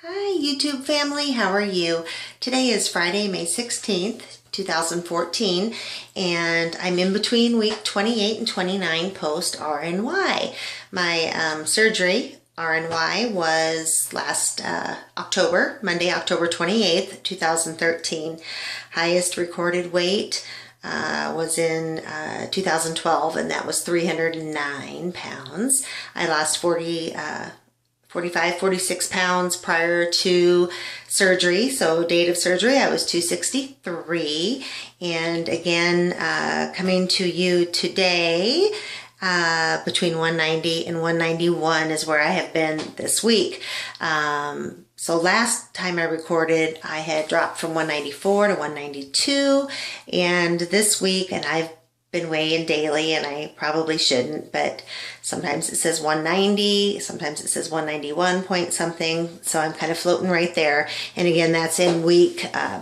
Hi YouTube family, how are you? Today is Friday, May 16th, 2014, and I'm in between week 28 and 29 post RNY. My surgery, RNY, was last October, Monday, October 28th, 2013. Highest recorded weight was in 2012, and that was 309 pounds. I lost 46 pounds prior to surgery. So date of surgery, I was 263. And again, coming to you today, between 190 and 191 is where I have been this week. So last time I recorded, I had dropped from 194 to 192. And this week, and I've been weighing daily, and I probably shouldn't, but sometimes it says 190, sometimes it says 191 point something, so I'm kind of floating right there. And again, that's in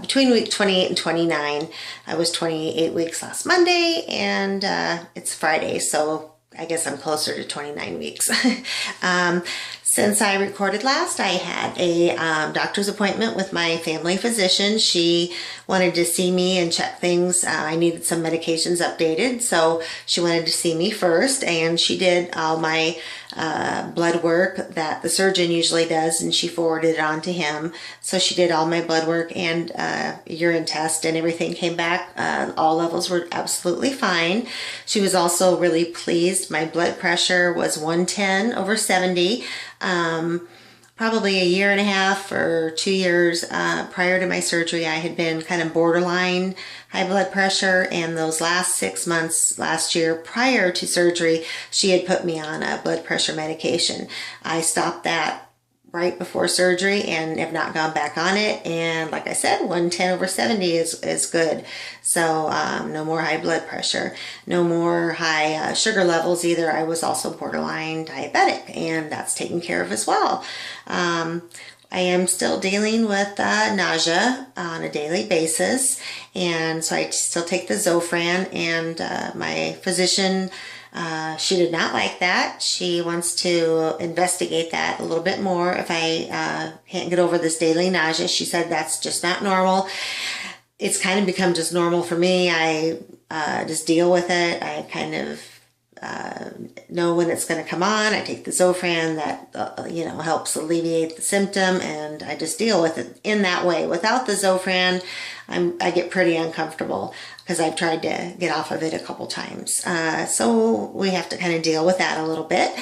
between week 28 and 29. I was 28 weeks last Monday, and it's Friday, so I guess I'm closer to 29 weeks. Since I recorded last, I had a doctor's appointment with my family physician. She wanted to see me and check things. I needed some medications updated, so she wanted to see me first, and she did all my blood work that the surgeon usually does, and she forwarded it on to him. So she did all my blood work and urine test, and everything came back. All levels were absolutely fine. She was also really pleased. My blood pressure was 110/70. Probably a year and a half or 2 years prior to my surgery, I had been kind of borderline high blood pressure, and those last 6 months last year prior to surgery, she had put me on a blood pressure medication. I stopped that right before surgery and have not gone back on it, and like I said, 110/70 is good. So no more high blood pressure, no more high sugar levels either. I was also borderline diabetic, and that's taken care of as well. I am still dealing with nausea on a daily basis, and so I still take the Zofran, and my physician, she did not like that. She wants to investigate that a little bit more if I can't get over this daily nausea. She said that's just not normal. It's kind of become just normal for me. I just deal with it. I kind of know when it's going to come on. I take the Zofran that helps alleviate the symptom, and I just deal with it in that way. Without the Zofran, I get pretty uncomfortable because I've tried to get off of it a couple times. So we have to kind of deal with that a little bit.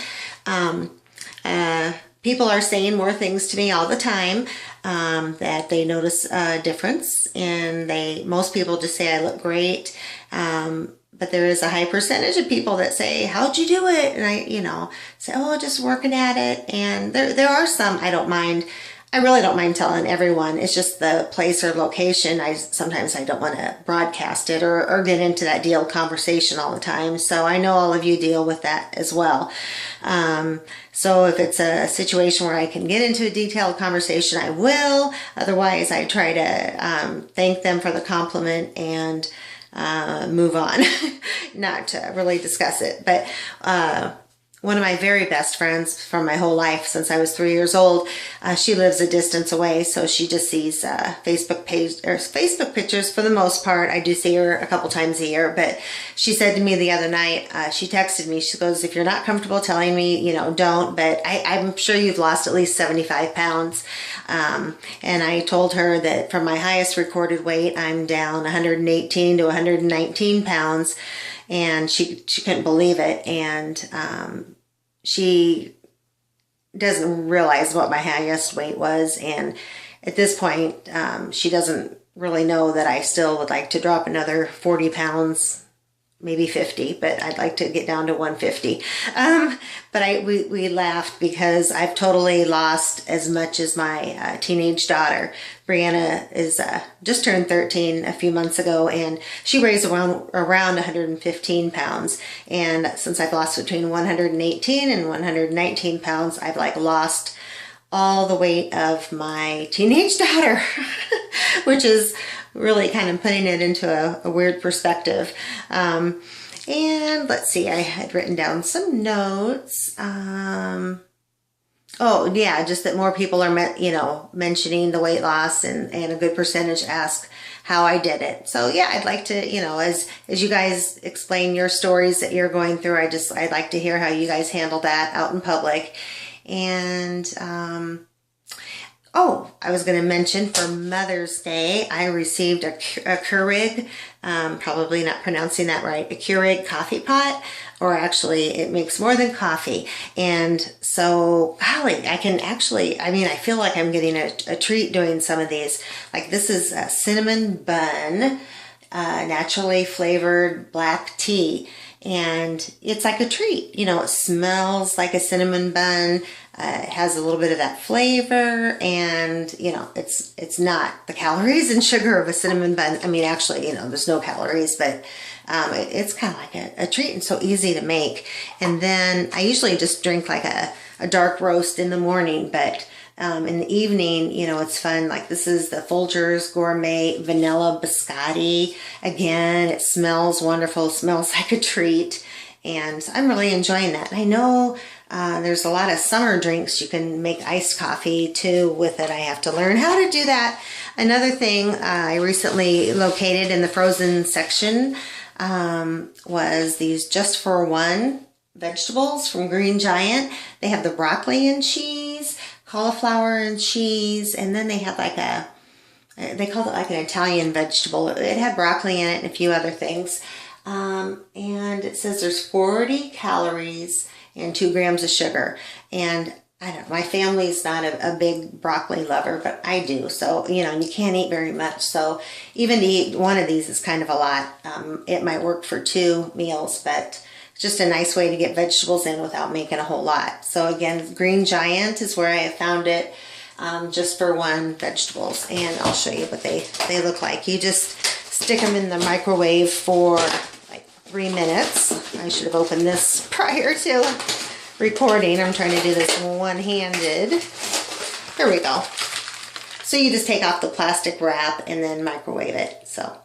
People are saying more things to me all the time, that they notice a difference, and most people just say I look great. But there is a high percentage of people that say, how'd you do it? And I, say, oh, just working at it. And there are some I don't mind. I really don't mind telling everyone. It's just the place or location. Sometimes I don't want to broadcast it or get into that deal conversation all the time. So I know all of you deal with that as well. So if it's a situation where I can get into a detailed conversation, I will. Otherwise, I try to thank them for the compliment and move on, not to really discuss it. But one of my very best friends from my whole life, since I was 3 years old, she lives a distance away, so she just sees Facebook pictures for the most part. I do see her a couple times a year, but she said to me the other night, she texted me, she goes, if you're not comfortable telling me, don't, but I'm sure you've lost at least 75 pounds. And I told her that from my highest recorded weight, I'm down 118 to 119 pounds, and she couldn't believe it. And she doesn't realize what my highest weight was, and at this point, she doesn't really know that I still would like to drop another 40 pounds, maybe 50, but I'd like to get down to 150. But we laughed because I've totally lost as much as my teenage daughter. Brianna is just turned 13 a few months ago, and she weighs around 115 pounds. And since I've lost between 118 and 119 pounds, I've lost all the weight of my teenage daughter, which is really kind of putting it into a weird perspective. And let's see, I had written down some notes. Oh, yeah, just that more people are, mentioning the weight loss, and a good percentage ask how I did it. So yeah, I'd like to, as you guys explain your stories that you're going through, I'd like to hear how you guys handle that out in public. And, oh, I was going to mention for Mother's Day, I received a Keurig, probably not pronouncing that right, a Keurig coffee pot, or actually it makes more than coffee. And so, golly, I feel like I'm getting a treat doing some of these. Like this is a cinnamon bun, naturally flavored black tea. And it's like a treat. It smells like a cinnamon bun. It has a little bit of that flavor, and it's not the calories and sugar of a cinnamon bun. I mean, actually, there's no calories, but it's kind of like a treat, and so easy to make. And then I usually just drink like a dark roast in the morning, but in the evening, it's fun. Like this is the Folgers Gourmet Vanilla Biscotti. Again, it smells wonderful. It smells like a treat. And I'm really enjoying that. I know there's a lot of summer drinks. You can make iced coffee too with it. I have to learn how to do that. Another thing I recently located in the frozen section was these Just for One vegetables from Green Giant. They have the broccoli and cheese, cauliflower and cheese, and then they had they called it like an Italian vegetable. It had broccoli in it and a few other things. And it says there's 40 calories and 2 grams of sugar. And I don't know, my family's not a big broccoli lover, but I do. So, and you can't eat very much. So even to eat one of these is kind of a lot. It might work for 2 meals, but it's just a nice way to get vegetables in without making a whole lot. So again, Green Giant is where I have found it. Just for one vegetables, and I'll show you what they look like. You just stick them in the microwave for like 3 minutes. I should have opened this prior to recording. I'm trying to do this one-handed. There we go. So you just take off the plastic wrap and then microwave it. So